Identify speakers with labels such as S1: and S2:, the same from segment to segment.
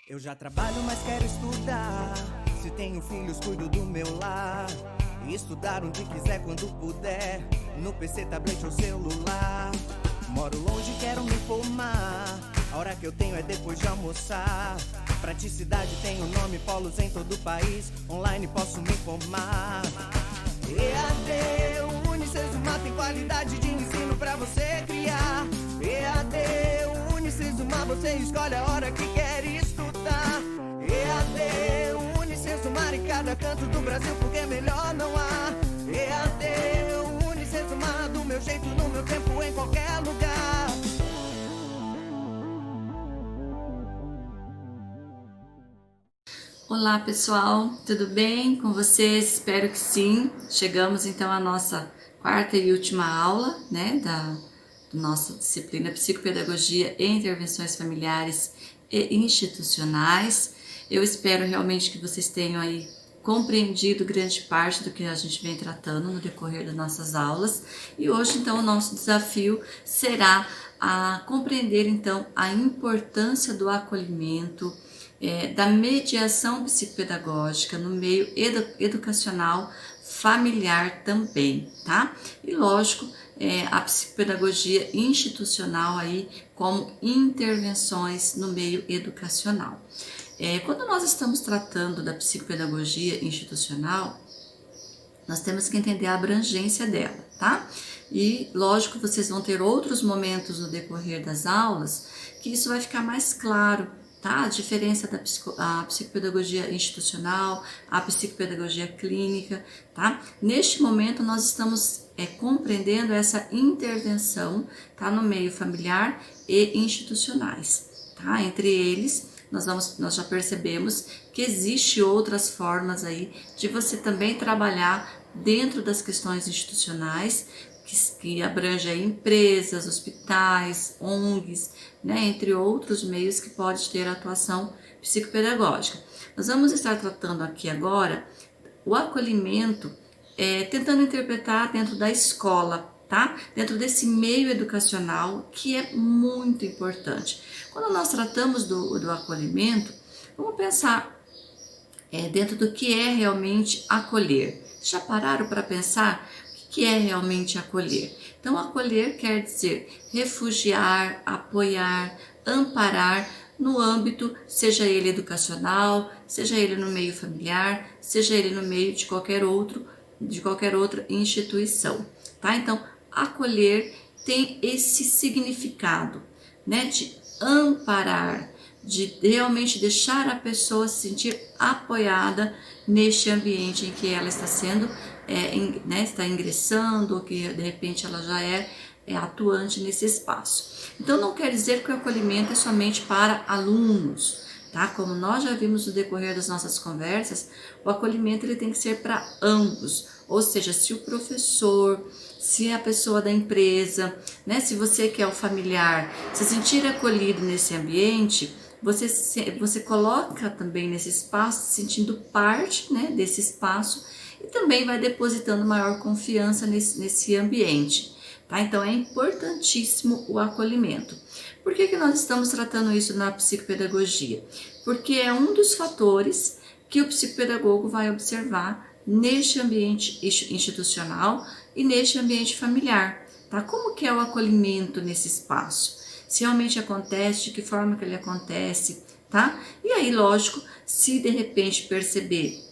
S1: Eu já trabalho, mas quero estudar. Se tenho filhos, cuido do meu lar. E estudar onde quiser, quando puder. No PC, tablet ou celular. Moro longe, quero me formar. A hora que eu tenho é depois de almoçar. Praticidade tem o nome, polos em todo o país. Online posso me formar. EAD, Unicesumar tem qualidade de ensino pra você criar. EAD, Unicesumar, você escolhe a hora que quer estudar. EAD, Unicesumar em cada canto do Brasil, porque melhor não há. EAD, Unicesumar do meu jeito, no meu tempo, em qualquer lugar.
S2: Olá pessoal, tudo bem com vocês? Espero que sim. Chegamos então à nossa quarta e última aula, da nossa disciplina Psicopedagogia e Intervenções Familiares e Institucionais. Eu espero realmente que vocês tenham aí compreendido grande parte do que a gente vem tratando no decorrer das nossas aulas. E hoje então o nosso desafio será a compreender então a importância do acolhimento, da mediação psicopedagógica no meio educacional familiar também, tá? E lógico, a psicopedagogia institucional aí como intervenções no meio educacional. Quando nós estamos tratando da psicopedagogia institucional, nós temos que entender a abrangência dela, tá? E lógico, vocês vão ter outros momentos no decorrer das aulas que isso vai ficar mais claro, tá? A diferença da psicopedagogia institucional, a psicopedagogia clínica, tá? Neste momento nós estamos compreendendo essa intervenção, tá? No meio familiar e institucionais, tá? Entre eles, nós já percebemos que existe outras formas aí de você também trabalhar dentro das questões institucionais, que abrange aí empresas, hospitais, ONGs, entre outros meios que pode ter atuação psicopedagógica. Nós vamos estar tratando aqui agora o acolhimento, tentando interpretar dentro da escola, tá? Dentro desse meio educacional que é muito importante. Quando nós tratamos do acolhimento, vamos pensar dentro do que é realmente acolher. Já pararam para pensar o que é realmente acolher? Então, acolher quer dizer refugiar, apoiar, amparar no âmbito, seja ele educacional, seja ele no meio familiar, seja ele no meio de qualquer outra instituição, tá? Então, acolher tem esse significado, de amparar, de realmente deixar a pessoa se sentir apoiada neste ambiente em que ela está sendo, está ingressando, ou que de repente ela já é atuante nesse espaço. Então não quer dizer que o acolhimento é somente para alunos, tá? Como nós já vimos no decorrer das nossas conversas, o acolhimento ele tem que ser para ambos, ou seja, se o professor, se a pessoa da empresa, se você que é o familiar, se sentir acolhido nesse ambiente, você coloca também nesse espaço, sentindo parte, desse espaço, e também vai depositando maior confiança nesse ambiente, tá? Então é importantíssimo o acolhimento. Por que nós estamos tratando isso na psicopedagogia? Porque é um dos fatores que o psicopedagogo vai observar neste ambiente institucional e neste ambiente familiar, tá? Como que é o acolhimento nesse espaço? Se realmente acontece, de que forma que ele acontece, tá? E aí, lógico, se de repente perceber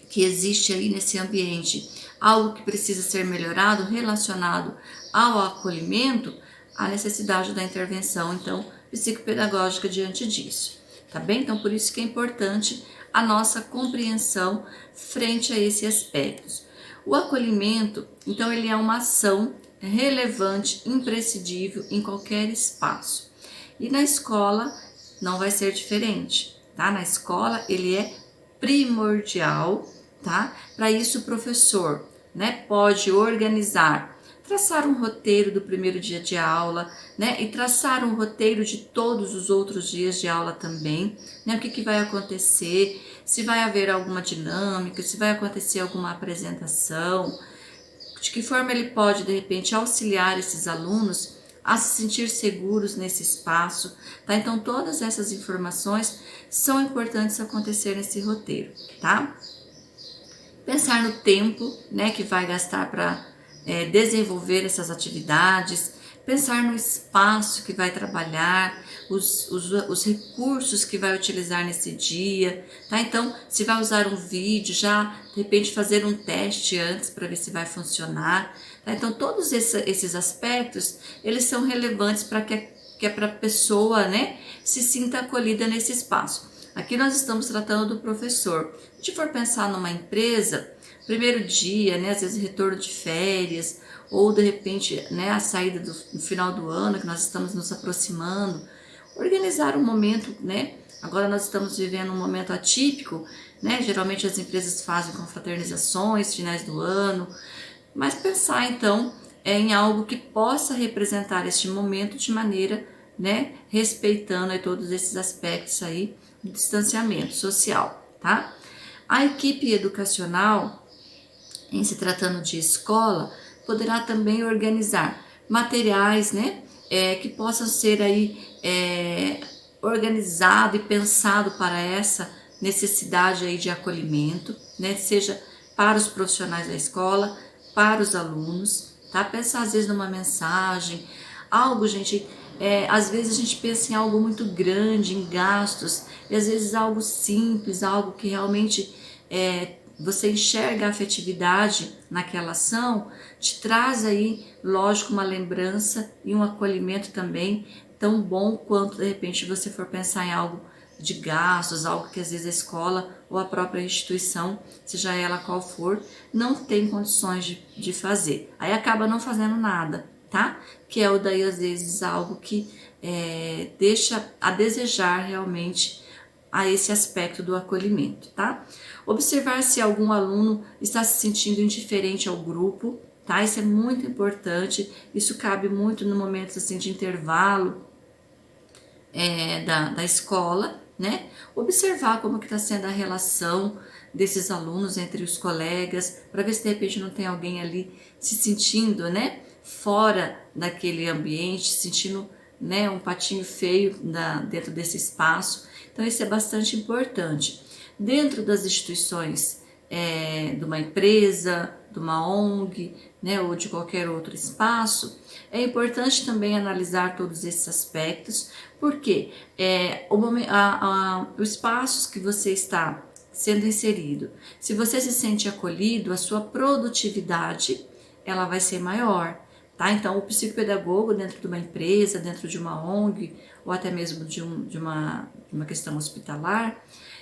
S2: que existe aí nesse ambiente algo que precisa ser melhorado relacionado ao acolhimento, a necessidade da intervenção, então, psicopedagógica diante disso, tá bem? Então, por isso que é importante a nossa compreensão frente a esses aspectos. O acolhimento, então, ele é uma ação relevante, imprescindível em qualquer espaço. E na escola não vai ser diferente, tá? Na escola ele é primordial, tá? Para isso o professor, pode organizar, traçar um roteiro do primeiro dia de aula, e traçar um roteiro de todos os outros dias de aula também, o que vai acontecer, se vai haver alguma dinâmica, se vai acontecer alguma apresentação, de que forma ele pode, de repente, auxiliar esses alunos a se sentir seguros nesse espaço, tá? Então todas essas informações são importantes acontecer nesse roteiro, tá? Pensar no tempo, né, que vai gastar para desenvolver essas atividades, pensar no espaço que vai trabalhar, os recursos que vai utilizar nesse dia, tá? Então, se vai usar um vídeo, já de repente fazer um teste antes para ver se vai funcionar, tá? Então, todos esses aspectos, eles são relevantes para que a pessoa, né, se sinta acolhida nesse espaço. Aqui nós estamos tratando do professor. Se a gente for pensar numa empresa, primeiro dia, né, às vezes retorno de férias, ou de repente, né, a saída no final do ano, que nós estamos nos aproximando, organizar um momento, né, agora nós estamos vivendo um momento atípico, né, geralmente as empresas fazem confraternizações, finais do ano, mas pensar então em algo que possa representar este momento de maneira, né, respeitando aí todos esses aspectos aí do distanciamento social, tá? A equipe educacional, em se tratando de escola, poderá também organizar materiais, né, que possam ser aí organizado e pensado para essa necessidade aí de acolhimento, né, seja para os profissionais da escola, para os alunos, tá? Pensar às vezes numa mensagem, algo, gente, às vezes a gente pensa em algo muito grande, em gastos, e às vezes algo simples, algo que realmente você enxerga a afetividade naquela ação, te traz aí, lógico, uma lembrança e um acolhimento também tão bom quanto de repente você for pensar em algo de gastos, algo que às vezes a escola ou a própria instituição, seja ela qual for, não tem condições de fazer. Aí acaba não fazendo nada, tá? Que é o daí às vezes algo que deixa a desejar realmente a esse aspecto do acolhimento, tá? Observar se algum aluno está se sentindo indiferente ao grupo, tá? Isso é muito importante, isso cabe muito no momento assim, de intervalo da escola, né? Observar como que está sendo a relação desses alunos entre os colegas, para ver se de repente não tem alguém ali se sentindo, né, fora daquele ambiente, sentindo, né, um patinho feio dentro desse espaço. Então isso é bastante importante. Dentro das instituições de uma empresa, de uma ONG, né, ou de qualquer outro espaço, é importante também analisar todos esses aspectos, porque os espaços que você está sendo inserido, se você se sente acolhido, a sua produtividade ela vai ser maior, tá? Então, o psicopedagogo dentro de uma empresa, dentro de uma ONG, ou até mesmo de uma questão hospitalar,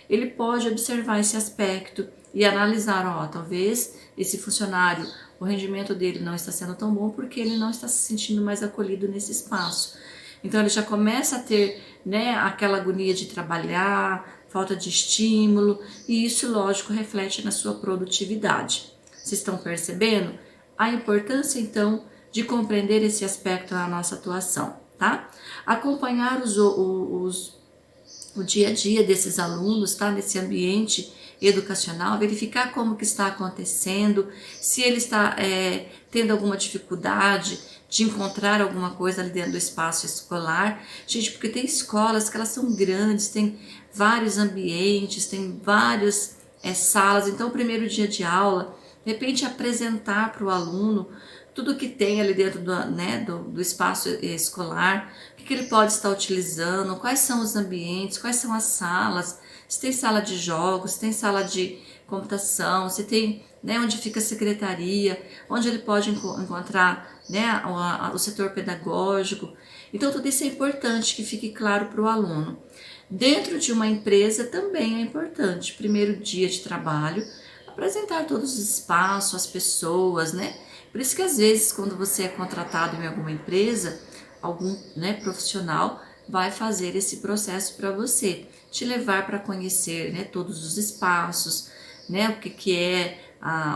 S2: ele pode observar esse aspecto e analisar, talvez esse funcionário, o rendimento dele não está sendo tão bom porque ele não está se sentindo mais acolhido nesse espaço. Então ele já começa a ter, né, aquela agonia de trabalhar, falta de estímulo, e isso, lógico, reflete na sua produtividade. Vocês estão percebendo a importância, então, de compreender esse aspecto na nossa atuação, tá? Acompanhar o dia a dia desses alunos, tá? Nesse ambiente educacional, verificar como que está acontecendo, se ele está tendo alguma dificuldade de encontrar alguma coisa ali dentro do espaço escolar. Gente, porque tem escolas que elas são grandes, tem vários ambientes, tem várias salas, então o primeiro dia de aula, de repente apresentar para o aluno tudo que tem ali dentro do espaço escolar, o que ele pode estar utilizando, quais são os ambientes, quais são as salas, se tem sala de jogos, se tem sala de computação, se tem, né, onde fica a secretaria, onde ele pode encontrar, né, o setor pedagógico. Então tudo isso é importante que fique claro para o aluno. Dentro de uma empresa também é importante, primeiro dia de trabalho, apresentar todos os espaços, as pessoas, né? Por isso que às vezes quando você é contratado em alguma empresa, algum, né, profissional vai fazer esse processo para você, te levar para conhecer, né, todos os espaços, né, o que é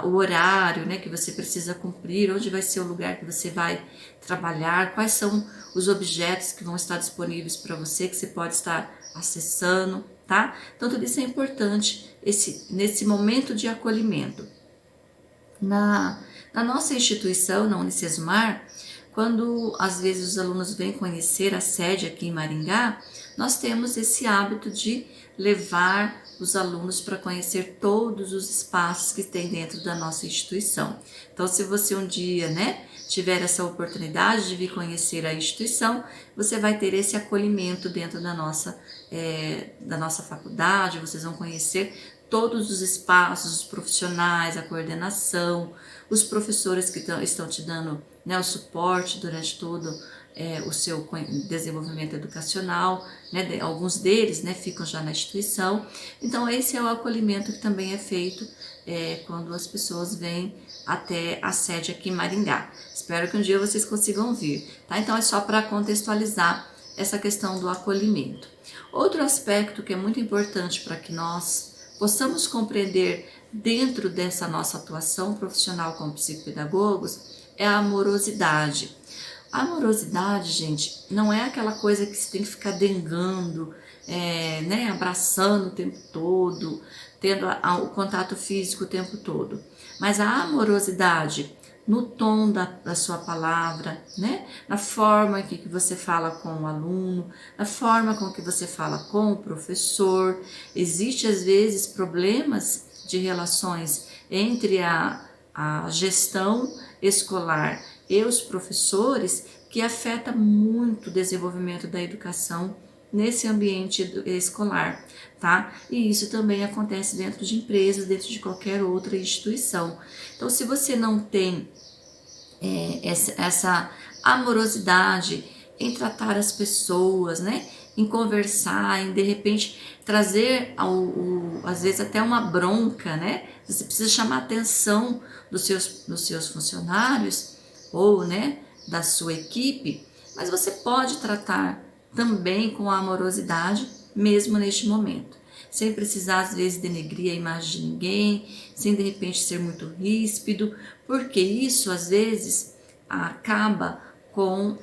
S2: o horário, né, que você precisa cumprir, onde vai ser o lugar que você vai trabalhar, quais são os objetos que vão estar disponíveis para você, que você pode estar acessando, tá? Então tudo isso é importante nesse momento de acolhimento. Na nossa instituição, na Unicesumar, quando às vezes os alunos vêm conhecer a sede aqui em Maringá, nós temos esse hábito de levar os alunos para conhecer todos os espaços que tem dentro da nossa instituição. Então, se você um dia, né, tiver essa oportunidade de vir conhecer a instituição, você vai ter esse acolhimento dentro da nossa faculdade, vocês vão conhecer todos os espaços, os profissionais, a coordenação, os professores que estão te dando, né, o suporte durante todo o seu desenvolvimento educacional, né, alguns deles, né, ficam já na instituição. Então esse é o acolhimento que também é feito quando as pessoas vêm até a sede aqui em Maringá. Espero que um dia vocês consigam vir, tá? Então é só para contextualizar essa questão do acolhimento. Outro aspecto que é muito importante para que nós possamos compreender dentro dessa nossa atuação profissional como psicopedagogos é a amorosidade. A amorosidade, gente, não é aquela coisa que você tem que ficar dengando, né, abraçando o tempo todo, tendo o contato físico o tempo todo. Mas a amorosidade no tom da sua palavra, né, na forma que você fala com o aluno, na forma com que você fala com o professor. Existe às vezes problemas de relações entre a gestão escolar e os professores que afeta muito o desenvolvimento da educação nesse ambiente escolar, tá? E isso também acontece dentro de empresas, dentro de qualquer outra instituição. Então, se você não tem essa amorosidade em tratar as pessoas, né, em conversar, em de repente trazer às vezes até uma bronca, né? Você precisa chamar a atenção dos seus funcionários ou, né, da sua equipe, mas você pode tratar também com a amorosidade mesmo neste momento, sem precisar às vezes denegrir a imagem de ninguém, sem de repente ser muito ríspido, porque isso às vezes acaba com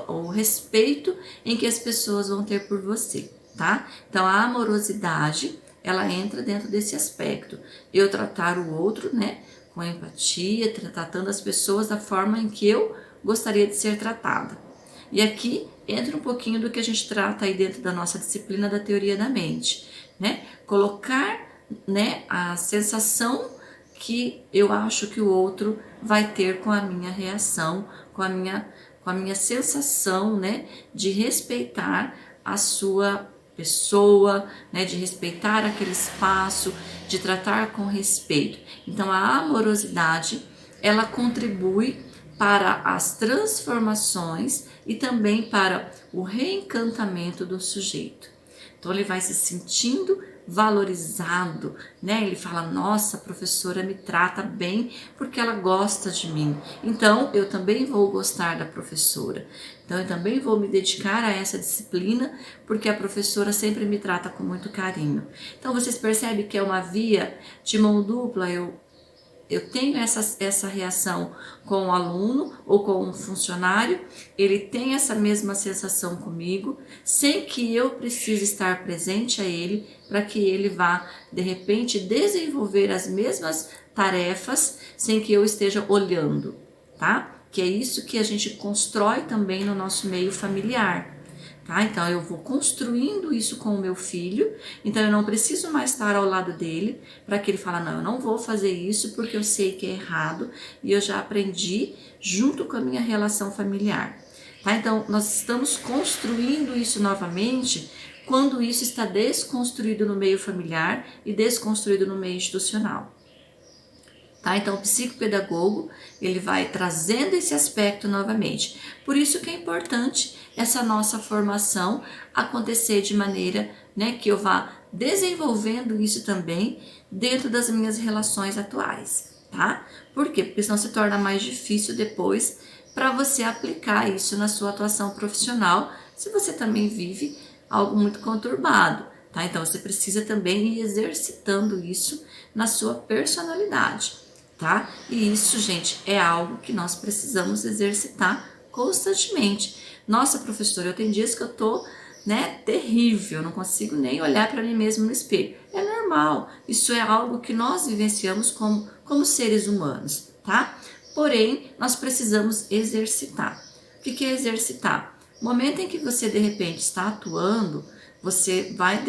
S2: o respeito em que as pessoas vão ter por você, tá? Então a amorosidade, ela entra dentro desse aspecto. Eu tratar o outro, né, com empatia, tratando as pessoas da forma em que eu gostaria de ser tratada. E aqui entra um pouquinho do que a gente trata aí dentro da nossa disciplina da teoria da mente, né? Colocar, né, a sensação que eu acho que o outro vai ter com a minha reação, com a minha sensação, né, de respeitar a sua pessoa, né, de respeitar aquele espaço, de tratar com respeito. Então a amorosidade, ela contribui para as transformações e também para o reencantamento do sujeito. Então ele vai se sentindo valorizado, né? Ele fala: nossa, a professora me trata bem porque ela gosta de mim. Então eu também vou gostar da professora. Então eu também vou me dedicar a essa disciplina porque a professora sempre me trata com muito carinho. Então vocês percebem que é uma via de mão dupla. Eu tenho essa reação com o aluno ou com o funcionário, ele tem essa mesma sensação comigo, sem que eu precise estar presente a ele, para que ele vá, de repente, desenvolver as mesmas tarefas, sem que eu esteja olhando, tá? Que é isso que a gente constrói também no nosso meio familiar. Tá? Então eu vou construindo isso com o meu filho, então eu não preciso mais estar ao lado dele para que ele fale: não, eu não vou fazer isso porque eu sei que é errado e eu já aprendi junto com a minha relação familiar. Tá? Então nós estamos construindo isso novamente quando isso está desconstruído no meio familiar e desconstruído no meio institucional. Tá? Então o psicopedagogo, ele vai trazendo esse aspecto novamente. Por isso que é importante essa nossa formação acontecer de maneira, né, que eu vá desenvolvendo isso também dentro das minhas relações atuais, tá? Por quê? Porque senão se torna mais difícil depois para você aplicar isso na sua atuação profissional, se você também vive algo muito conturbado, tá? Então você precisa também ir exercitando isso na sua personalidade, tá? E isso, gente, é algo que nós precisamos exercitar constantemente. Nossa, professora, eu tenho dias que eu tô, né, terrível, não consigo nem olhar para mim mesmo no espelho. É normal, isso é algo que nós vivenciamos como seres humanos, tá? porém nós precisamos exercitar. O que é exercitar? No momento em que você de repente está atuando, você vai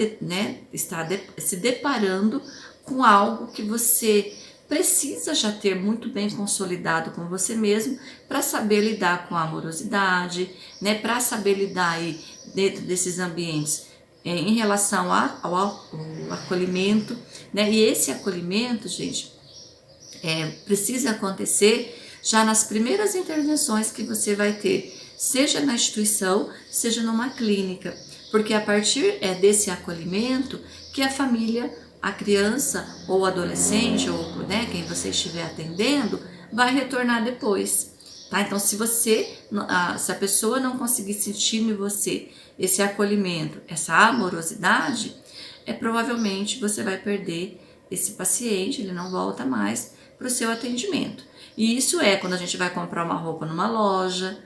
S2: estar se deparando com algo que você precisa já ter muito bem consolidado com você mesmo para saber lidar com a amorosidade, para saber lidar aí dentro desses ambientes em relação ao acolhimento, e esse acolhimento, gente, precisa acontecer já nas primeiras intervenções que você vai ter, seja na instituição, seja numa clínica, porque a partir desse acolhimento que a família, a criança ou adolescente ou quem você estiver atendendo vai retornar depois, tá? Então se a pessoa não conseguir sentir em você esse acolhimento, essa amorosidade, provavelmente você vai perder esse paciente, ele não volta mais para o seu atendimento. E isso quando a gente vai comprar uma roupa numa loja,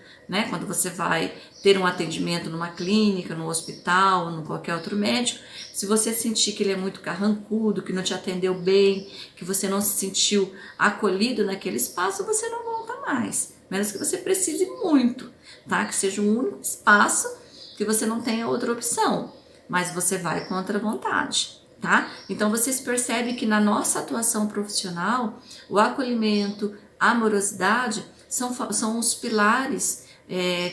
S2: quando você vai ter um atendimento numa clínica, no hospital, em qualquer outro médico, se você sentir que ele é muito carrancudo, que não te atendeu bem, que você não se sentiu acolhido naquele espaço, você não volta mais, menos que você precise muito, tá? Que seja um único espaço, que você não tenha outra opção, mas você vai contra a vontade, tá? Então vocês percebem que na nossa atuação profissional, o acolhimento, a amorosidade são os pilares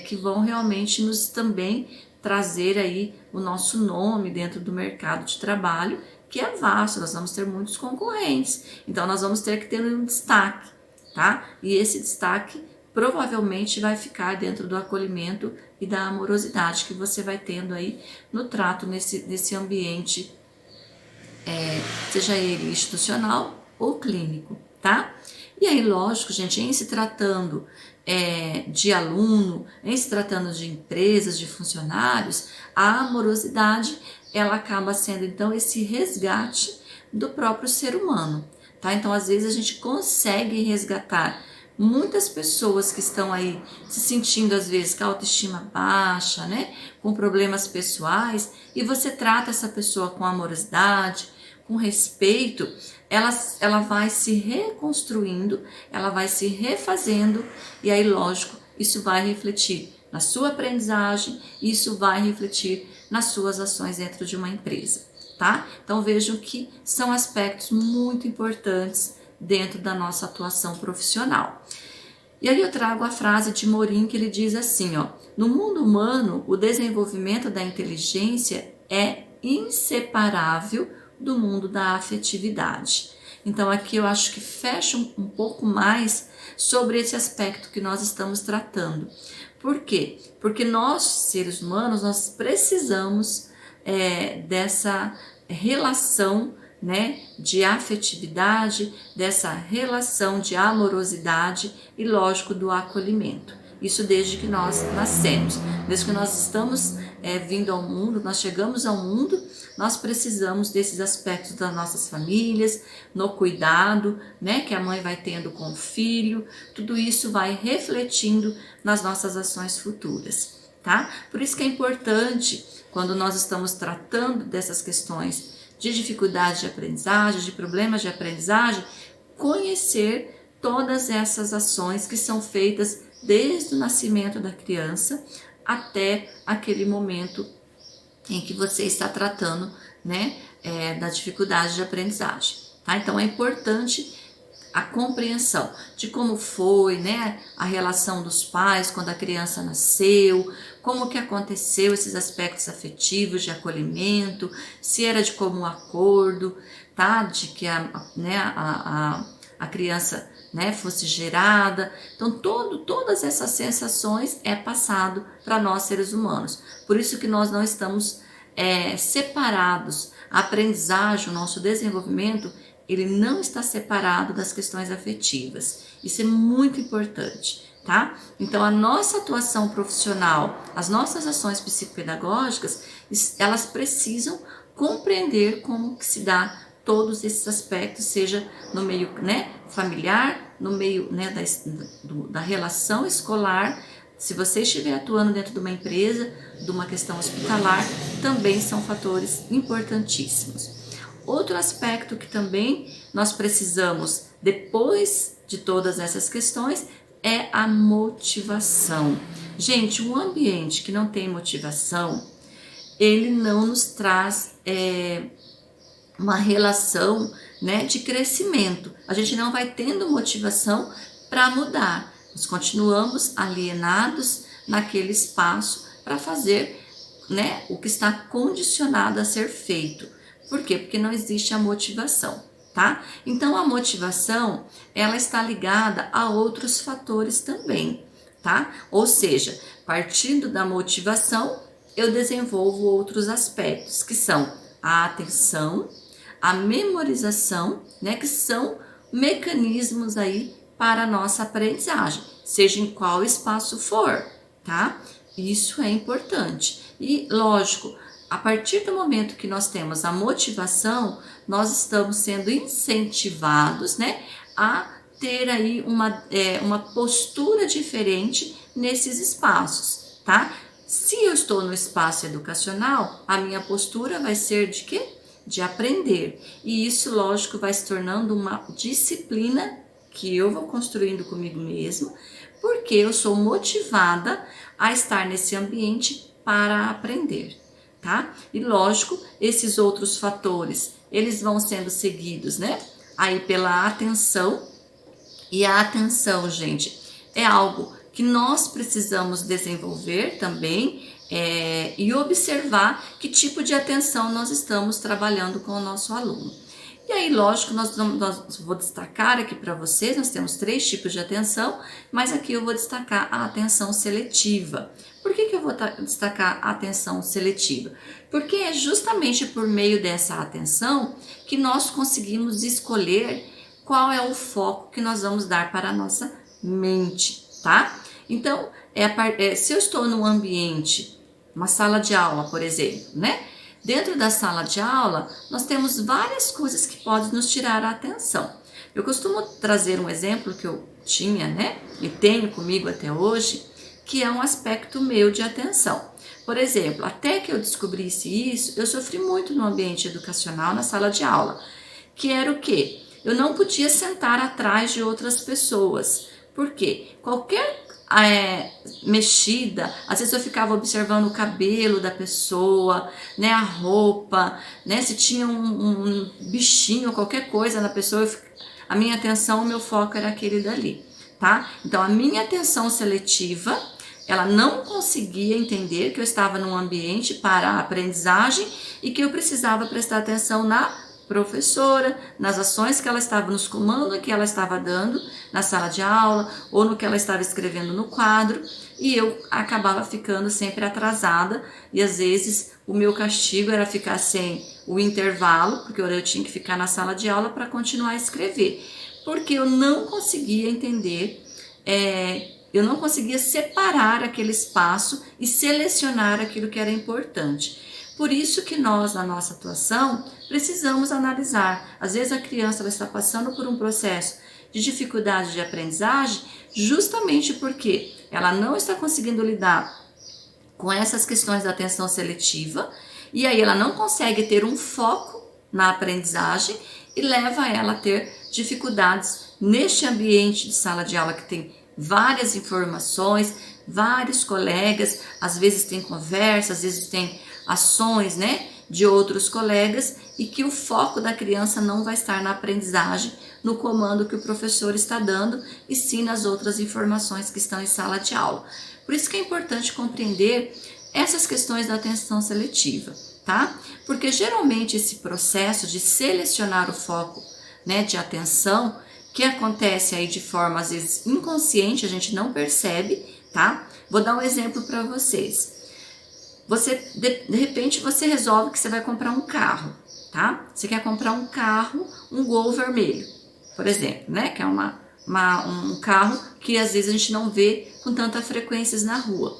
S2: que vão realmente nos também trazer aí o nosso nome dentro do mercado de trabalho, que é vasto, nós vamos ter muitos concorrentes, então nós vamos ter que ter um destaque, tá? E esse destaque provavelmente vai ficar dentro do acolhimento e da amorosidade que você vai tendo aí no trato nesse ambiente, seja ele institucional ou clínico, tá? E aí, lógico, gente, em se tratando de aluno, em se tratando de empresas, de funcionários, a amorosidade, ela acaba sendo, então, esse resgate do próprio ser humano, tá? Então, às vezes, a gente consegue resgatar muitas pessoas que estão aí se sentindo, às vezes, com a autoestima baixa, com problemas pessoais, e você trata essa pessoa com amorosidade, com respeito, ela vai se reconstruindo, ela vai se refazendo, e aí, lógico, isso vai refletir na sua aprendizagem, isso vai refletir nas suas ações dentro de uma empresa, tá? Então vejam que são aspectos muito importantes dentro da nossa atuação profissional. E aí eu trago a frase de Morin, que ele diz assim, no mundo humano, o desenvolvimento da inteligência é inseparável do mundo da afetividade. Então aqui eu acho que fecha um pouco mais sobre esse aspecto que nós estamos tratando. Por quê? Porque nós, seres humanos, nós precisamos dessa relação de afetividade, dessa relação de amorosidade e, lógico, do acolhimento. Isso desde que nós nascemos, desde que nós estamos vindo ao mundo, nós chegamos ao mundo, nós precisamos desses aspectos das nossas famílias, no cuidado, que a mãe vai tendo com o filho, tudo isso vai refletindo nas nossas ações futuras, tá? Por isso que é importante, quando nós estamos tratando dessas questões de dificuldade de aprendizagem, de problemas de aprendizagem, conhecer todas essas ações que são feitas desde o nascimento da criança até aquele momento em que você está tratando da dificuldade de aprendizagem, tá? Então é importante a compreensão de como foi a relação dos pais quando a criança nasceu, como que aconteceu esses aspectos afetivos de acolhimento, se era de comum acordo, tá? De que a criança fosse gerada. Então todas essas sensações passado para nós seres humanos. Por isso que nós não estamos separados. A aprendizagem, o nosso desenvolvimento, ele não está separado das questões afetivas. Isso é muito importante, tá? Então a nossa atuação profissional, as nossas ações psicopedagógicas, elas precisam compreender como que se dá todos esses aspectos, seja no meio familiar, no meio da relação escolar. Se você estiver atuando dentro de uma empresa, de uma questão hospitalar, também são fatores importantíssimos. Outro aspecto que também nós precisamos, depois de todas essas questões é a motivação. Gente, um ambiente que não tem motivação, ele não nos traz uma relação, né, de crescimento. A gente não vai tendo motivação para mudar. Nós continuamos alienados naquele espaço para fazer, né, o que está condicionado a ser feito. Por quê? Porque não existe a motivação, tá? Então a motivação, ela está ligada a outros fatores também, tá? Ou seja, partindo da motivação, eu desenvolvo outros aspectos, que são a atenção, a memorização, né, que são mecanismos aí para a nossa aprendizagem, seja em qual espaço for, tá? Isso é importante. E, lógico, a partir do momento que nós temos a motivação, nós estamos sendo incentivados, né, a ter aí uma postura diferente nesses espaços, tá? Se eu estou no espaço educacional, a minha postura vai ser de quê? De aprender. E isso, lógico, vai se tornando uma disciplina que eu vou construindo comigo mesmo, porque eu sou motivada a estar nesse ambiente para aprender, tá? E lógico, esses outros fatores, eles vão sendo seguidos, né? Aí pela atenção, e a atenção, gente, é algo que nós precisamos desenvolver também e observar que tipo de atenção nós estamos trabalhando com o nosso aluno. E aí, lógico, nós vou destacar aqui para vocês, nós temos 3 tipos de atenção, mas aqui eu vou destacar a atenção seletiva. Por que eu vou destacar a atenção seletiva? Porque é justamente por meio dessa atenção que nós conseguimos escolher qual é o foco que nós vamos dar para a nossa mente, tá? Então, se eu estou num ambiente, uma sala de aula, por exemplo, né? Dentro da sala de aula, nós temos várias coisas que podem nos tirar a atenção. Eu costumo trazer um exemplo que eu tinha, né? E tenho comigo até hoje, que é um aspecto meu de atenção. Por exemplo, até que eu descobrisse isso, eu sofri muito no ambiente educacional, na sala de aula. Que era o quê? Eu não podia sentar atrás de outras pessoas. Por quê? Qualquer mexida, às vezes eu ficava observando o cabelo da pessoa, né, a roupa, né, se tinha um bichinho, qualquer coisa na pessoa, a minha atenção, o meu foco era aquele dali, tá? Então a minha atenção seletiva, ela não conseguia entender que eu estava num ambiente para a aprendizagem e que eu precisava prestar atenção na professora, nas ações que ela estava, nos comandos que ela estava dando na sala de aula ou no que ela estava escrevendo no quadro, e eu acabava ficando sempre atrasada e às vezes o meu castigo era ficar sem o intervalo, porque eu tinha que ficar na sala de aula para continuar a escrever, porque eu não conseguia entender, eu não conseguia separar aquele espaço e selecionar aquilo que era importante. Por isso que nós, na nossa atuação, precisamos analisar. Às vezes a criança ela está passando por um processo de dificuldade de aprendizagem justamente porque ela não está conseguindo lidar com essas questões da atenção seletiva e aí ela não consegue ter um foco na aprendizagem e leva ela a ter dificuldades neste ambiente de sala de aula que tem várias informações, vários colegas, às vezes tem conversa, às vezes tem ações, né, de outros colegas e que o foco da criança não vai estar na aprendizagem, no comando que o professor está dando e sim nas outras informações que estão em sala de aula. Por isso que é importante compreender essas questões da atenção seletiva, tá? Porque geralmente esse processo de selecionar o foco, né, de atenção, que acontece aí de forma às vezes inconsciente, a gente não percebe, tá? Vou dar um exemplo para vocês. Você, de repente, você resolve que você vai comprar um carro, tá? Você quer comprar um carro, um Gol vermelho, por exemplo, né? Que é um carro que às vezes a gente não vê com tanta frequência na rua.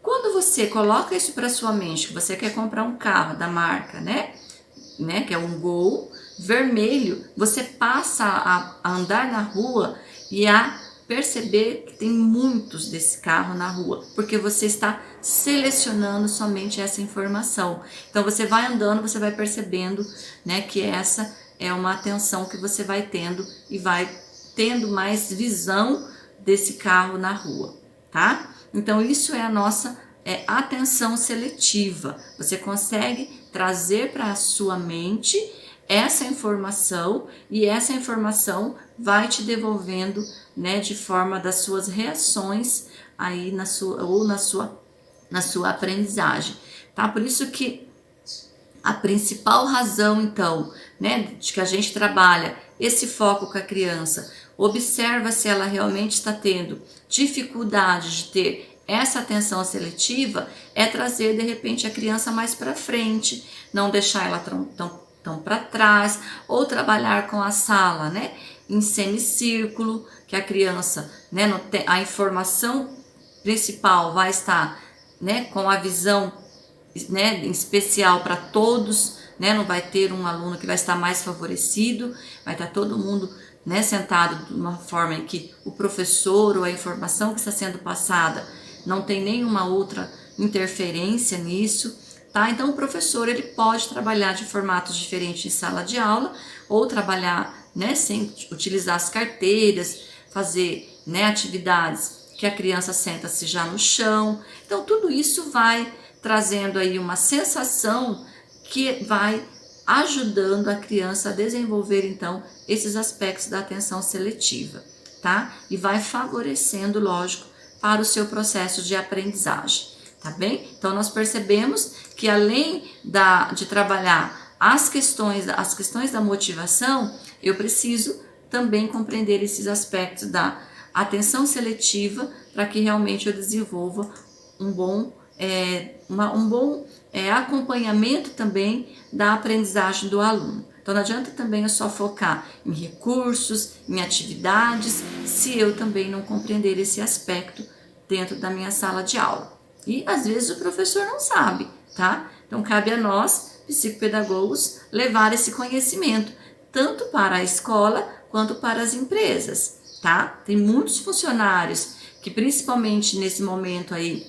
S2: Quando você coloca isso para sua mente, que você quer comprar um carro da marca, né? Que é um Gol vermelho, você passa a andar na rua e a perceber que tem muitos desse carro na rua, porque você está selecionando somente essa informação. Então você vai andando, você vai percebendo, né, que essa é uma atenção que você vai tendo e vai tendo mais visão desse carro na rua, tá? Então isso é a nossa atenção seletiva. Você consegue trazer para a sua mente essa informação e essa informação vai te devolvendo, né, de forma das suas reações aí na sua aprendizagem, tá? Por isso que a principal razão, então, né, de que a gente trabalha esse foco com a criança, observa se ela realmente está tendo dificuldade de ter essa atenção seletiva, é trazer de repente a criança mais para frente, não deixar ela tão para trás, ou trabalhar com a sala, né, em semicírculo, que a criança, né, a informação principal vai estar, né, com a visão, né, em especial para todos, né, não vai ter um aluno que vai estar mais favorecido, vai estar todo mundo, né, sentado de uma forma em que o professor ou a informação que está sendo passada não tem nenhuma outra interferência nisso, tá? Então o professor ele pode trabalhar de formatos diferentes em sala de aula ou trabalhar, né, sem utilizar as carteiras, fazer, né, atividades que a criança senta-se já no chão. Então tudo isso vai trazendo aí uma sensação que vai ajudando a criança a desenvolver então esses aspectos da atenção seletiva, tá? E vai favorecendo, lógico, para o seu processo de aprendizagem, tá bem? Então nós percebemos que além de trabalhar as questões da motivação, eu preciso também compreender esses aspectos da atenção seletiva para que realmente eu desenvolva um bom acompanhamento também da aprendizagem do aluno. Então não adianta também eu só focar em recursos, em atividades, se eu também não compreender esse aspecto dentro da minha sala de aula. E às vezes o professor não sabe, tá? Então cabe a nós, psicopedagogos, levar esse conhecimento tanto para a escola quanto para as empresas, tá? Tem muitos funcionários que principalmente nesse momento aí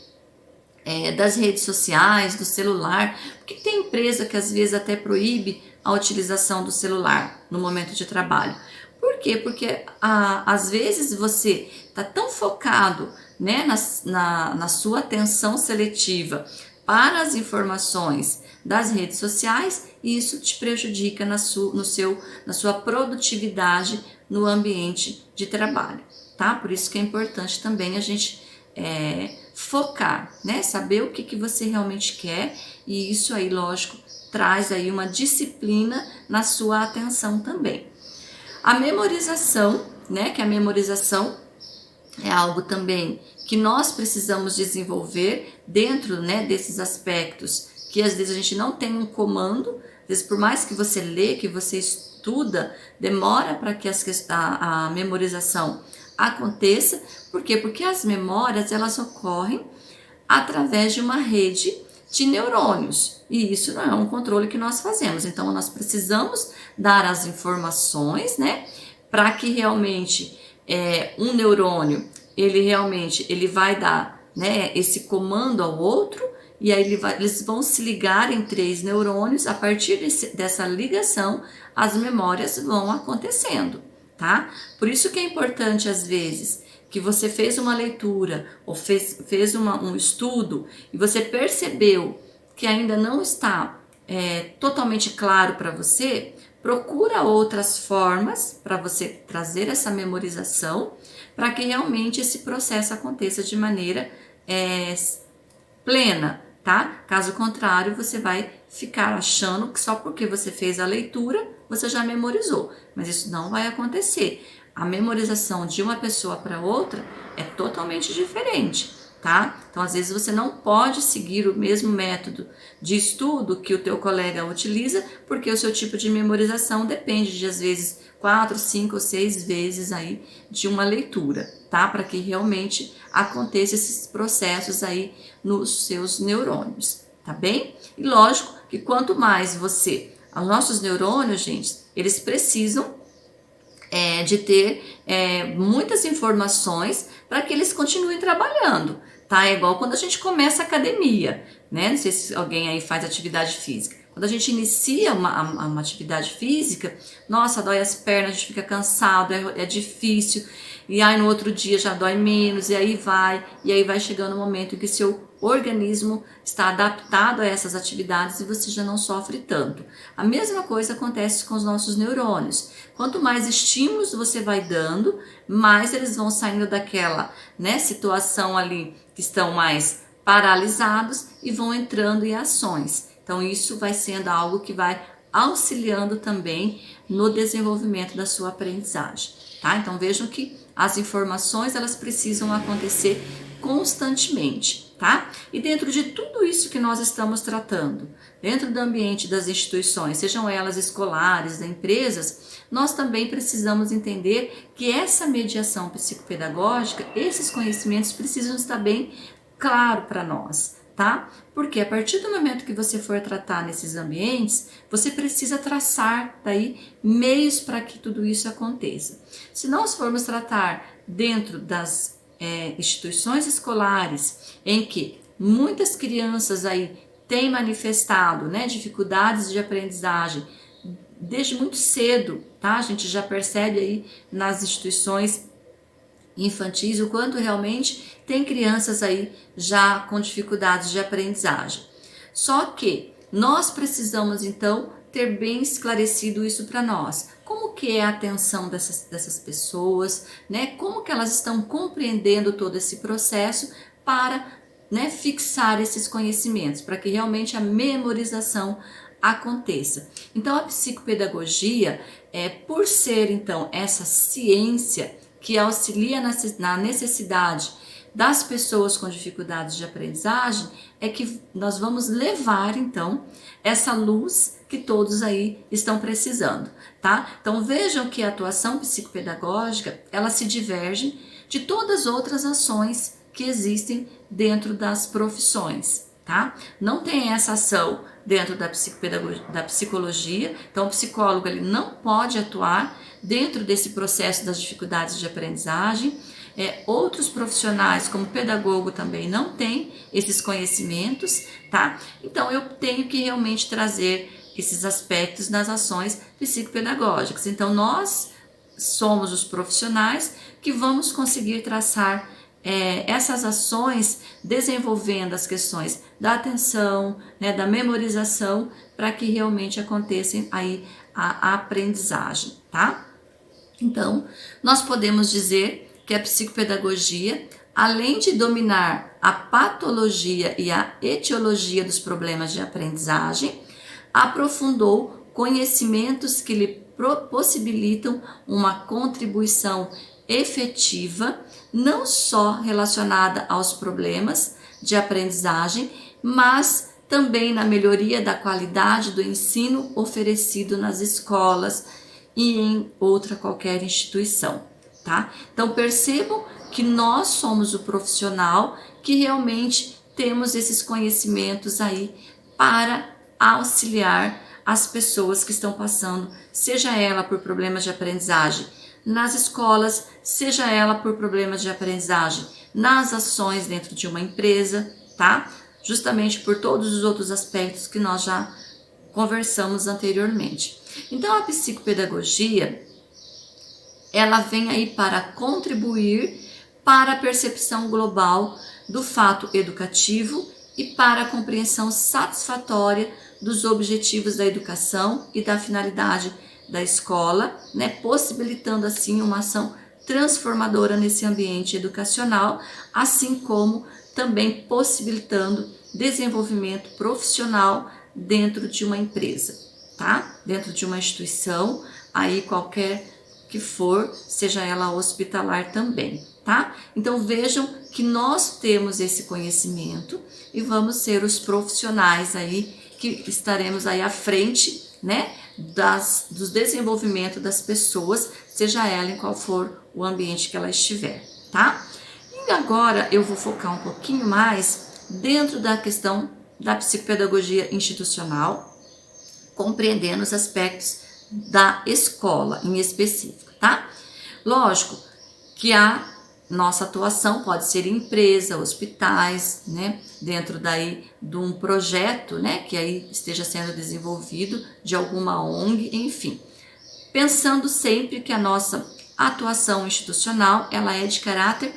S2: das redes sociais, do celular, porque tem empresa que às vezes até proíbe a utilização do celular no momento de trabalho. Por quê? Porque às vezes você está tão focado, né, na sua atenção seletiva para as informações das redes sociais e isso te prejudica na sua produtividade no ambiente de trabalho, tá? Por isso que é importante também a gente focar, né? Saber o que você realmente quer e isso aí, lógico, traz aí uma disciplina na sua atenção também. A memorização, né? Que a memorização é algo também que nós precisamos desenvolver dentro, né, desses aspectos que às vezes a gente não tem um comando, às vezes por mais que você lê, que você estuda, demora para que a memorização aconteça. Por quê? Porque as memórias elas ocorrem através de uma rede de neurônios e isso não é um controle que nós fazemos. Então nós precisamos dar as informações, né, para que realmente um neurônio ele vai dar, né, esse comando ao outro e aí eles vão se ligar em 3 neurônios. A partir dessa ligação as memórias vão acontecendo, tá? Por isso que é importante às vezes que você fez uma leitura ou fez um estudo e você percebeu que ainda não está totalmente claro para você, procura outras formas para você trazer essa memorização para que realmente esse processo aconteça de maneira plena, tá? Caso contrário, você vai ficar achando que só porque você fez a leitura, você já memorizou, mas isso não vai acontecer. A memorização de uma pessoa para outra é totalmente diferente, tá? Então, às vezes você não pode seguir o mesmo método de estudo que o teu colega utiliza, porque o seu tipo de memorização depende de, às vezes, 4, 5 ou 6 vezes aí de uma leitura, tá? Para que realmente aconteça esses processos aí nos seus neurônios, tá bem? E lógico que quanto mais os nossos neurônios, gente, eles precisam de ter muitas informações para que eles continuem trabalhando, tá? É igual quando a gente começa a academia, né? Não sei se alguém aí faz atividade física. Quando a gente inicia uma atividade física, nossa, dói as pernas, a gente fica cansado, é difícil, e aí no outro dia já dói menos, e aí vai chegando o momento em que seu organismo está adaptado a essas atividades e você já não sofre tanto. A mesma coisa acontece com os nossos neurônios. Quanto mais estímulos você vai dando, mais eles vão saindo daquela, né, situação ali que estão mais paralisados e vão entrando em ações. Então isso vai sendo algo que vai auxiliando também no desenvolvimento da sua aprendizagem, tá? Então vejam que as informações elas precisam acontecer constantemente, tá? E dentro de tudo isso que nós estamos tratando, dentro do ambiente das instituições, sejam elas escolares, das empresas, nós também precisamos entender que essa mediação psicopedagógica, esses conhecimentos precisam estar bem claro para nós, tá? Porque a partir do momento que você for tratar nesses ambientes, você precisa traçar daí meios para que tudo isso aconteça. Se nós formos tratar dentro das instituições escolares, em que muitas crianças aí têm manifestado, né, dificuldades de aprendizagem desde muito cedo, tá? A gente já percebe aí nas instituições infantis o quanto realmente tem crianças aí já com dificuldades de aprendizagem. Só que nós precisamos então ter bem esclarecido isso para nós. Como que é a atenção dessas pessoas, né? Como que elas estão compreendendo todo esse processo para, né, fixar esses conhecimentos, para que realmente a memorização aconteça. Então a psicopedagogia, por ser então essa ciência que auxilia na necessidade das pessoas com dificuldades de aprendizagem, é que nós vamos levar então essa luz que todos aí estão precisando, tá? Então vejam que a atuação psicopedagógica, ela se diverge de todas as outras ações que existem dentro das profissões, tá? Não tem essa ação dentro da psicologia, então o psicólogo ele não pode atuar dentro desse processo das dificuldades de aprendizagem. Outros profissionais, como pedagogo, também não têm esses conhecimentos, tá? Então eu tenho que realmente trazer esses aspectos nas ações psicopedagógicas. Então nós somos os profissionais que vamos conseguir traçar essas ações desenvolvendo as questões da atenção, né, da memorização, para que realmente aconteça aí a aprendizagem, tá? Então, nós podemos dizer que a psicopedagogia, além de dominar a patologia e a etiologia dos problemas de aprendizagem, aprofundou conhecimentos que lhe possibilitam uma contribuição efetiva, não só relacionada aos problemas de aprendizagem, mas também na melhoria da qualidade do ensino oferecido nas escolas e em outra qualquer instituição, tá? Então percebam que nós somos o profissional que realmente temos esses conhecimentos aí para auxiliar as pessoas que estão passando, seja ela por problemas de aprendizagem nas escolas, seja ela por problemas de aprendizagem nas ações dentro de uma empresa, tá? Justamente por todos os outros aspectos que nós já conversamos anteriormente. Então a psicopedagogia, ela vem aí para contribuir para a percepção global do fato educativo e para a compreensão satisfatória dos objetivos da educação e da finalidade da escola, né, possibilitando assim uma ação transformadora nesse ambiente educacional, assim como também possibilitando desenvolvimento profissional dentro de uma empresa, tá? Dentro de uma instituição, aí qualquer que for, seja ela hospitalar também, tá? Então vejam que nós temos esse conhecimento e vamos ser os profissionais aí que estaremos aí à frente, né, do desenvolvimento das pessoas, seja ela em qual for o ambiente que ela estiver, tá? E agora eu vou focar um pouquinho mais dentro da questão da psicopedagogia institucional, compreendendo os aspectos da escola em específico, tá? Lógico que há nossa atuação pode ser em empresa, hospitais, né? Dentro daí de um projeto, né? Que aí esteja sendo desenvolvido de alguma ONG, enfim. Pensando sempre que a nossa atuação institucional, ela é de caráter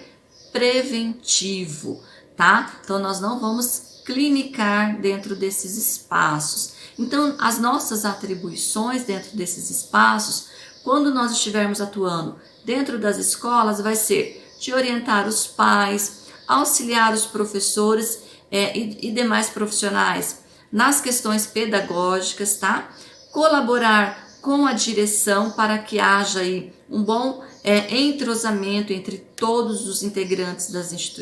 S2: preventivo, tá? Então, nós não vamos clinicar dentro desses espaços. Então, as nossas atribuições dentro desses espaços, quando nós estivermos atuando dentro das escolas, vai ser de orientar os pais, auxiliar os professores e demais profissionais nas questões pedagógicas, tá? Colaborar com a direção para que haja aí um bom entrosamento entre todos os integrantes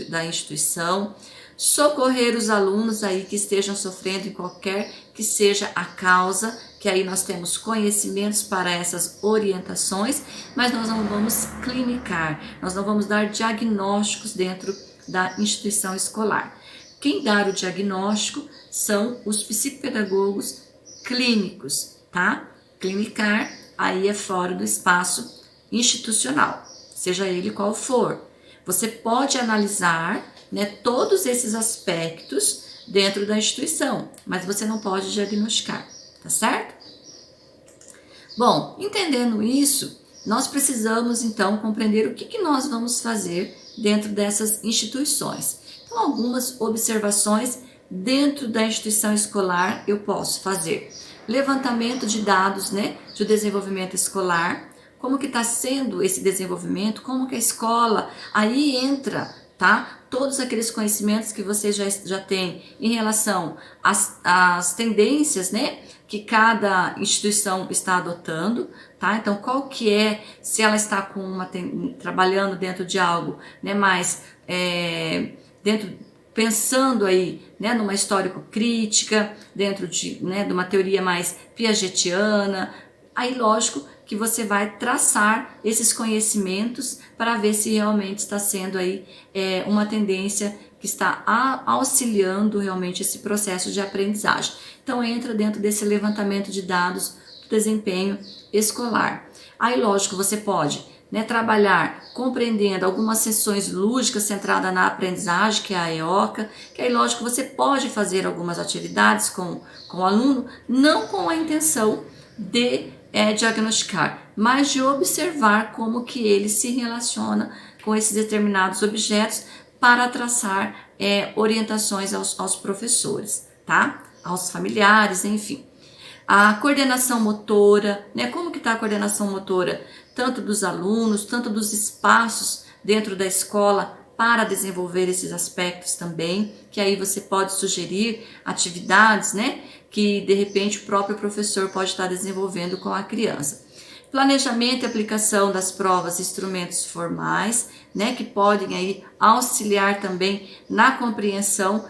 S2: da instituição, socorrer os alunos aí que estejam sofrendo em qualquer que seja a causa, que aí nós temos conhecimentos para essas orientações, mas nós não vamos clinicar, nós não vamos dar diagnósticos dentro da instituição escolar. Quem dá o diagnóstico são os psicopedagogos clínicos, tá? Clinicar aí é fora do espaço institucional, seja ele qual for. Você pode analisar, né, todos esses aspectos dentro da instituição, mas você não pode diagnosticar, tá certo? Bom, entendendo isso, nós precisamos então compreender o que nós vamos fazer dentro dessas instituições. Então, algumas observações dentro da instituição escolar eu posso fazer. Levantamento de dados, né, de desenvolvimento escolar, como que está sendo esse desenvolvimento, como que a escola, aí entra, tá? Todos aqueles conhecimentos que você já tem em relação às tendências, né, que cada instituição está adotando, tá? Então, qual que é, se ela está trabalhando dentro de algo, né, mais pensando aí, né, numa histórico-crítica, dentro de uma teoria mais piagetiana, aí lógico que você vai traçar esses conhecimentos para ver se realmente está sendo aí uma tendência que está auxiliando realmente esse processo de aprendizagem. Então entra dentro desse levantamento de dados do desempenho escolar. Aí lógico, você pode trabalhar compreendendo algumas sessões lúdicas centradas na aprendizagem, que é a EOCA, que aí lógico você pode fazer algumas atividades com o aluno, não com a intenção de diagnosticar, mas de observar como que ele se relaciona com esses determinados objetos para traçar orientações aos professores, tá? Aos familiares, enfim. A coordenação motora, né? Como que está a coordenação motora? Tanto dos alunos, tanto dos espaços dentro da escola para desenvolver esses aspectos também, que aí você pode sugerir atividades, né? Que de repente o próprio professor pode estar desenvolvendo com a criança. Planejamento e aplicação das provas e instrumentos formais, né, que podem aí auxiliar também na compreensão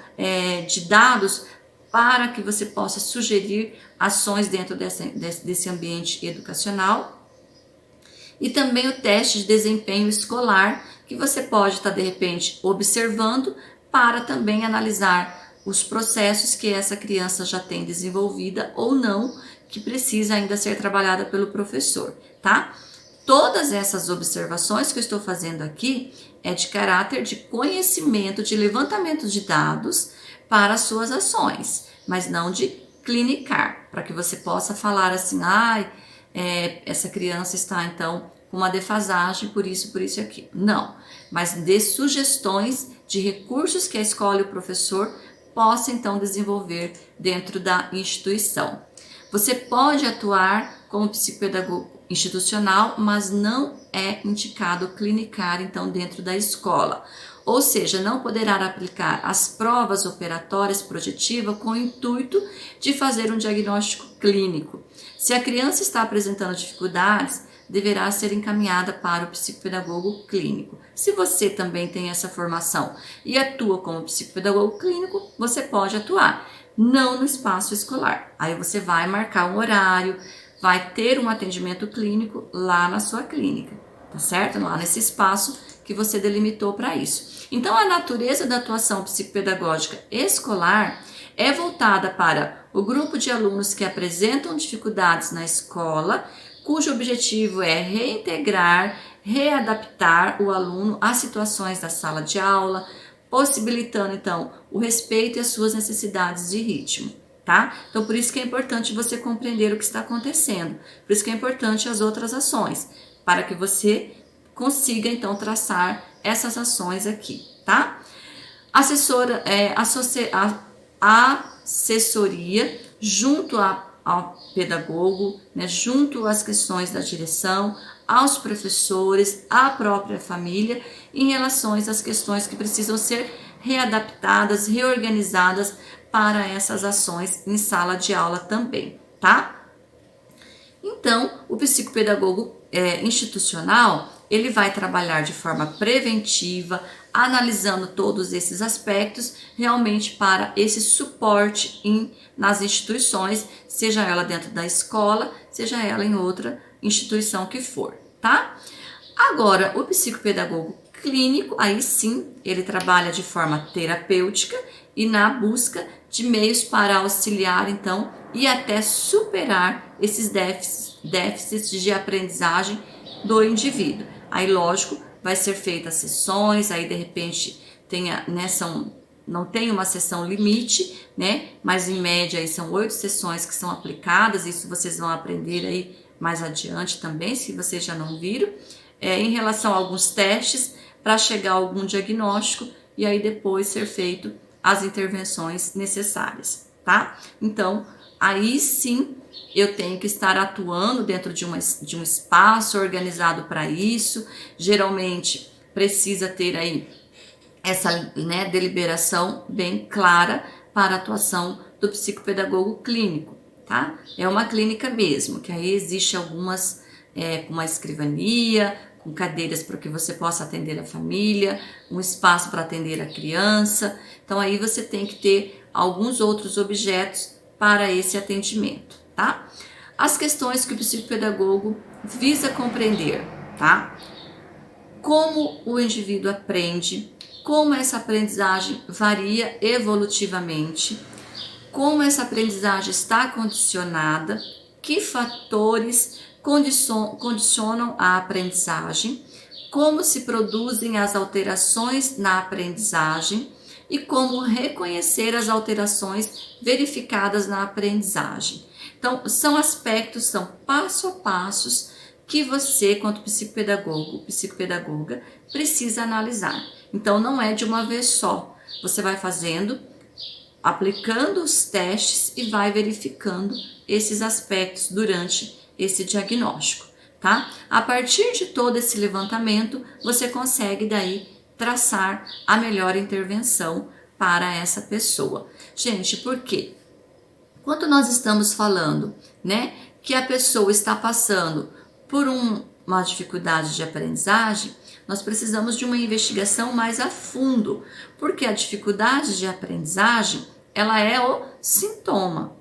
S2: de dados para que você possa sugerir ações dentro desse ambiente educacional. E também o teste de desempenho escolar, que você pode estar de repente observando para também analisar os processos que essa criança já tem desenvolvida ou não, que precisa ainda ser trabalhada pelo professor, tá? Todas essas observações que eu estou fazendo aqui é de caráter de conhecimento, de levantamento de dados para as suas ações, mas não de clinicar, para que você possa falar assim, essa criança está então com uma defasagem por isso e aquilo. Não, mas dê sugestões de recursos que a escola e o professor possa então desenvolver dentro da instituição. Você pode atuar como psicopedagogo institucional, mas não é indicado clinicar então dentro da escola. Ou seja, não poderá aplicar as provas operatórias projetivas com o intuito de fazer um diagnóstico clínico. Se a criança está apresentando dificuldades, deverá ser encaminhada para o psicopedagogo clínico. Se você também tem essa formação e atua como psicopedagogo clínico, você pode atuar, não no espaço escolar. Aí você vai marcar um horário, vai ter um atendimento clínico lá na sua clínica, tá certo? Lá nesse espaço que você delimitou para isso. Então, a natureza da atuação psicopedagógica escolar é voltada para o grupo de alunos que apresentam dificuldades na escola, cujo objetivo é reintegrar readaptar o aluno às situações da sala de aula, possibilitando então o respeito e as suas necessidades de ritmo, tá? Então por isso que é importante você compreender o que está acontecendo, por isso que é importante as outras ações, para que você consiga então traçar essas ações aqui, tá? Assessoria junto ao pedagogo, né, junto às questões da direção, aos professores, à própria família, em relação às questões que precisam ser readaptadas, reorganizadas para essas ações em sala de aula também, tá? Então, o psicopedagogo institucional, ele vai trabalhar de forma preventiva, analisando todos esses aspectos, realmente para esse suporte nas instituições, seja ela dentro da escola, seja ela em outra instituição que for, tá? Agora, o psicopedagogo clínico, aí sim, ele trabalha de forma terapêutica e na busca de meios para auxiliar, então, e até superar esses déficits de aprendizagem do indivíduo. Aí, lógico, vai ser feitas sessões, aí de repente não tem uma sessão limite, né? Mas em média aí são 8 sessões que são aplicadas, isso vocês vão aprender aí mais adiante também, se vocês já não viram, em relação a alguns testes para chegar a algum diagnóstico e aí depois ser feito as intervenções necessárias, tá? Então, aí sim eu tenho que estar atuando dentro de um espaço organizado para isso. Geralmente precisa ter aí essa, né, deliberação bem clara para a atuação do psicopedagogo clínico, tá? É uma clínica mesmo, que aí existe algumas com uma escrivania, com cadeiras para que você possa atender a família, um espaço para atender a criança. Então aí você tem que ter alguns outros objetos para esse atendimento, tá? As questões que o psicopedagogo visa compreender, tá? Como o indivíduo aprende, como essa aprendizagem varia evolutivamente, como essa aprendizagem está condicionada, que fatores condicionam a aprendizagem, como se produzem as alterações na aprendizagem e como reconhecer as alterações verificadas na aprendizagem. Então, são aspectos, são passo a passos que você, quanto psicopedagogo, psicopedagoga, precisa analisar. Então, não é de uma vez só. Você vai fazendo, aplicando os testes e vai verificando esses aspectos durante esse diagnóstico, tá? A partir de todo esse levantamento, você consegue daí traçar a melhor intervenção para essa pessoa. Gente, por quê? Quando nós estamos falando, né, que a pessoa está passando por uma dificuldade de aprendizagem, nós precisamos de uma investigação mais a fundo, porque a dificuldade de aprendizagem, ela é o sintoma,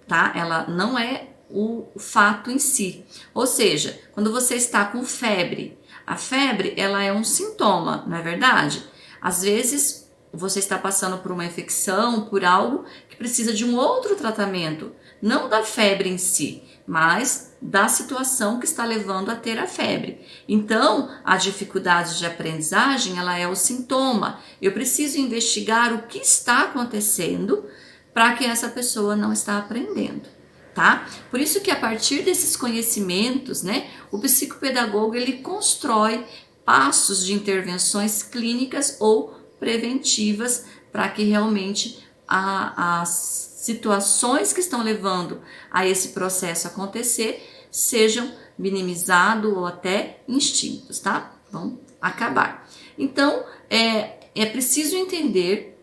S2: tá? Ela não é o fato em si. Ou seja, quando você está com febre, a febre, ela é um sintoma, não é verdade? Às vezes, você está passando por uma infecção, por algo que precisa de um outro tratamento, não da febre em si, mas da situação que está levando a ter a febre. Então, a dificuldade de aprendizagem, ela é o sintoma. Eu preciso investigar o que está acontecendo para que essa pessoa não está aprendendo, tá? Por isso que a partir desses conhecimentos, né, o psicopedagogo ele constrói passos de intervenções clínicas ou preventivas para que realmente as situações que estão levando a esse processo acontecer sejam minimizados ou até extintos, tá? Vão acabar. Então, é preciso entender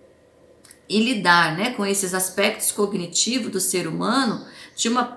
S2: e lidar, né, com esses aspectos cognitivos do ser humano,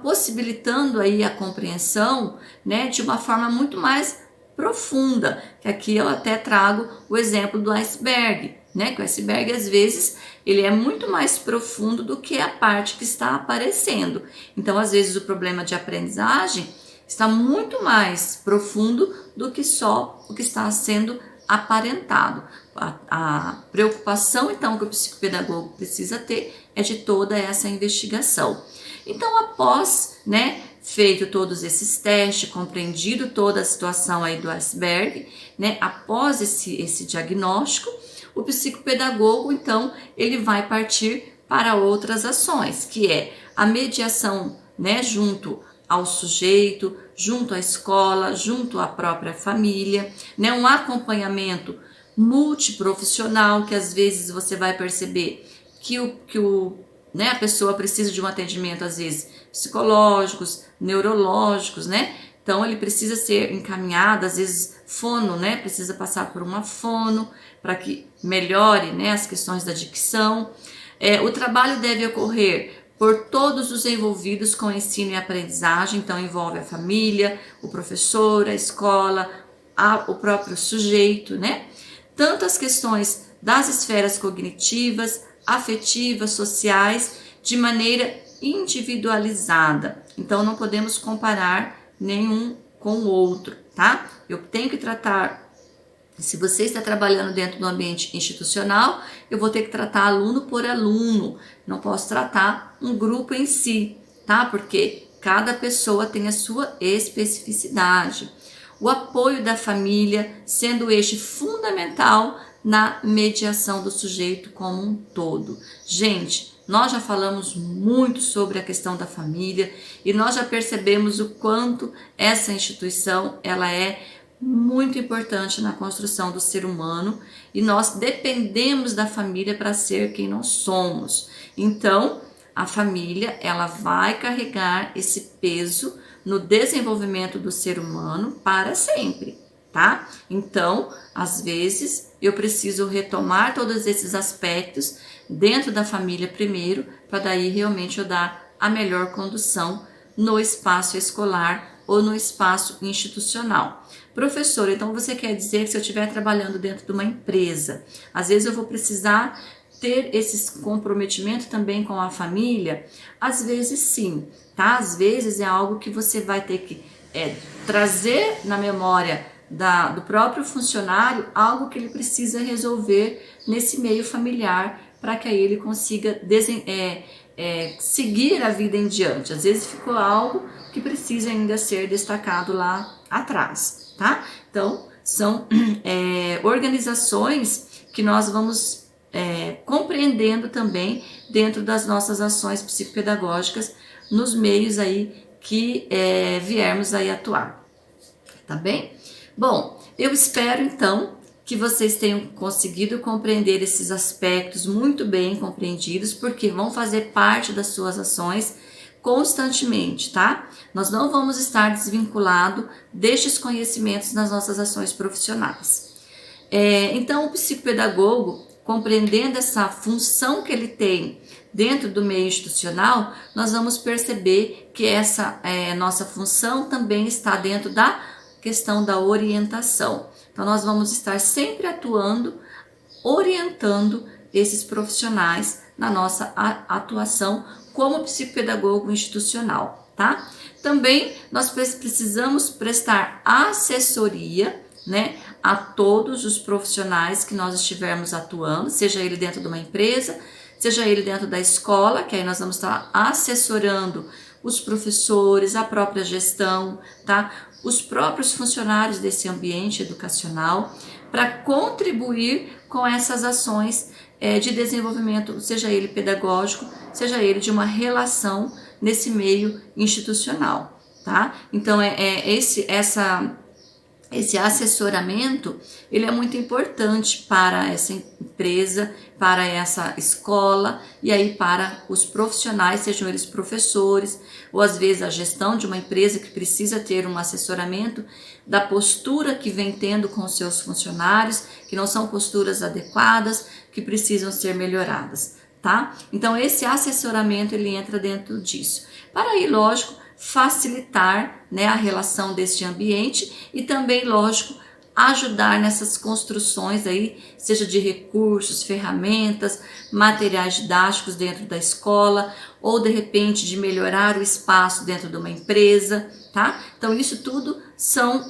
S2: possibilitando aí a compreensão, né, de uma forma muito mais profunda, que aqui eu até trago o exemplo do iceberg, né, que o iceberg às vezes ele é muito mais profundo do que a parte que está aparecendo. Então, às vezes o problema de aprendizagem está muito mais profundo do que só o que está sendo aparentado. A preocupação, então, que o psicopedagogo precisa ter é de toda essa investigação. Então, após, né, feito todos esses testes, compreendido toda a situação aí do iceberg, né? Após esse diagnóstico, o psicopedagogo, então, ele vai partir para outras ações, que é a mediação, né, junto ao sujeito, junto à escola, junto à própria família, né, um acompanhamento multiprofissional, que às vezes você vai perceber que né, a pessoa precisa de um atendimento, às vezes, psicológicos, neurológicos, né? Então, ele precisa ser encaminhado, às vezes, fono, né? Precisa passar por uma fono para que melhore, né, as questões da dicção. O trabalho deve ocorrer por todos os envolvidos com ensino e aprendizagem, então envolve a família, o professor, a escola, o próprio sujeito, né? Tanto as questões das esferas cognitivas, afetivas, sociais, de maneira individualizada. Então, não podemos comparar nenhum com o outro, tá? Eu tenho que tratar, se você está trabalhando dentro do ambiente institucional, eu vou ter que tratar aluno por aluno, não posso tratar um grupo em si, tá? Porque cada pessoa tem a sua especificidade. O apoio da família sendo o eixo fundamental na mediação do sujeito como um todo. Gente, nós já falamos muito sobre a questão da família e nós já percebemos o quanto essa instituição ela é muito importante na construção do ser humano e nós dependemos da família para ser quem nós somos. Então, a família ela vai carregar esse peso no desenvolvimento do ser humano para sempre, tá? Então, às vezes, eu preciso retomar todos esses aspectos dentro da família primeiro, para daí realmente eu dar a melhor condução no espaço escolar ou no espaço institucional. Professor, então você quer dizer que se eu estiver trabalhando dentro de uma empresa, às vezes eu vou precisar ter esse comprometimento também com a família? Às vezes sim, tá? Às vezes é algo que você vai ter que trazer na memória do próprio funcionário algo que ele precisa resolver nesse meio familiar para que aí ele consiga seguir a vida em diante. Às vezes ficou algo que precisa ainda ser destacado lá atrás, tá? Então, são organizações que nós vamos compreendendo também dentro das nossas ações psicopedagógicas nos meios aí que viermos aí atuar, tá bem? Bom, eu espero então que vocês tenham conseguido compreender esses aspectos muito bem compreendidos, porque vão fazer parte das suas ações constantemente, tá? Nós não vamos estar desvinculados destes conhecimentos nas nossas ações profissionais. Então, o psicopedagogo, compreendendo essa função que ele tem dentro do meio institucional, nós vamos perceber que essa nossa função também está dentro da questão da orientação. Então, nós vamos estar sempre atuando, orientando esses profissionais na nossa atuação como psicopedagogo institucional, tá? Também nós precisamos prestar assessoria, né, a todos os profissionais que nós estivermos atuando, seja ele dentro de uma empresa, seja ele dentro da escola, que aí nós vamos estar assessorando os professores, a própria gestão, tá? Os próprios funcionários desse ambiente educacional, para contribuir com essas ações de desenvolvimento, seja ele pedagógico, seja ele de uma relação nesse meio institucional, tá? Então, esse assessoramento, ele é muito importante para essa empresa, para essa escola e aí para os profissionais, sejam eles professores ou às vezes a gestão de uma empresa que precisa ter um assessoramento da postura que vem tendo com os seus funcionários, que não são posturas adequadas, que precisam ser melhoradas, tá? Então esse assessoramento ele entra dentro disso. Para aí, lógico, facilitar, né, a relação deste ambiente e também, lógico, ajudar nessas construções aí, seja de recursos, ferramentas, materiais didáticos dentro da escola ou de repente de melhorar o espaço dentro de uma empresa, tá? Então isso tudo são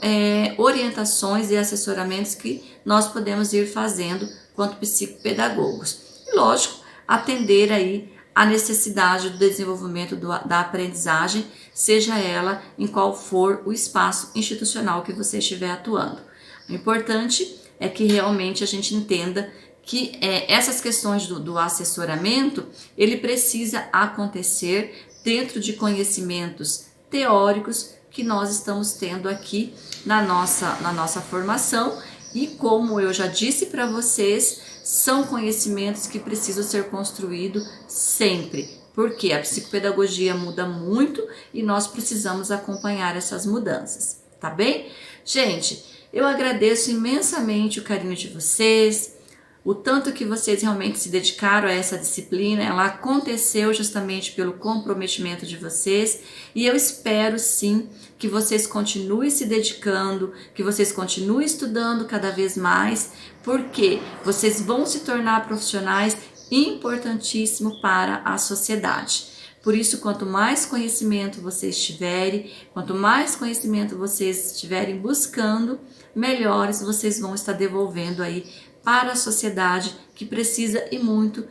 S2: orientações e assessoramentos que nós podemos ir fazendo quanto psicopedagogos. E lógico, atender aí a necessidade do desenvolvimento da aprendizagem, seja ela em qual for o espaço institucional que você estiver atuando. O importante é que realmente a gente entenda que essas questões do assessoramento, ele precisa acontecer dentro de conhecimentos teóricos que nós estamos tendo aqui na nossa formação, e como eu já disse para vocês, são conhecimentos que precisam ser construídos sempre, porque a psicopedagogia muda muito e nós precisamos acompanhar essas mudanças, tá bem? Gente, eu agradeço imensamente o carinho de vocês, o tanto que vocês realmente se dedicaram a essa disciplina. Ela aconteceu justamente pelo comprometimento de vocês, e eu espero sim que vocês continuem se dedicando, que vocês continuem estudando cada vez mais, porque vocês vão se tornar profissionais importantíssimos para a sociedade. Por isso, quanto mais conhecimento vocês tiverem, quanto mais conhecimento vocês estiverem buscando, melhores vocês vão estar devolvendo aí para a sociedade, que precisa e muito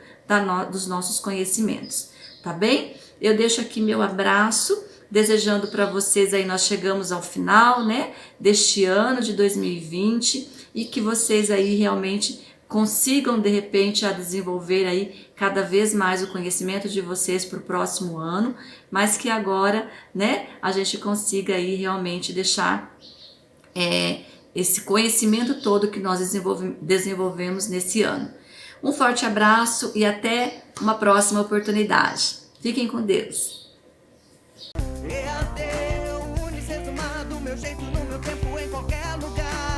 S2: dos nossos conhecimentos, tá bem? Eu deixo aqui meu abraço, desejando para vocês aí, nós chegamos ao final, né, deste ano de 2020, e que vocês aí realmente consigam de repente a desenvolver aí cada vez mais o conhecimento de vocês para o próximo ano, mas que agora, né, a gente consiga aí realmente deixar esse conhecimento todo que nós desenvolvemos nesse ano. Um forte abraço e até uma próxima oportunidade. Fiquem com Deus.
S1: meu jeito, no meu tempo, em qualquer lugar.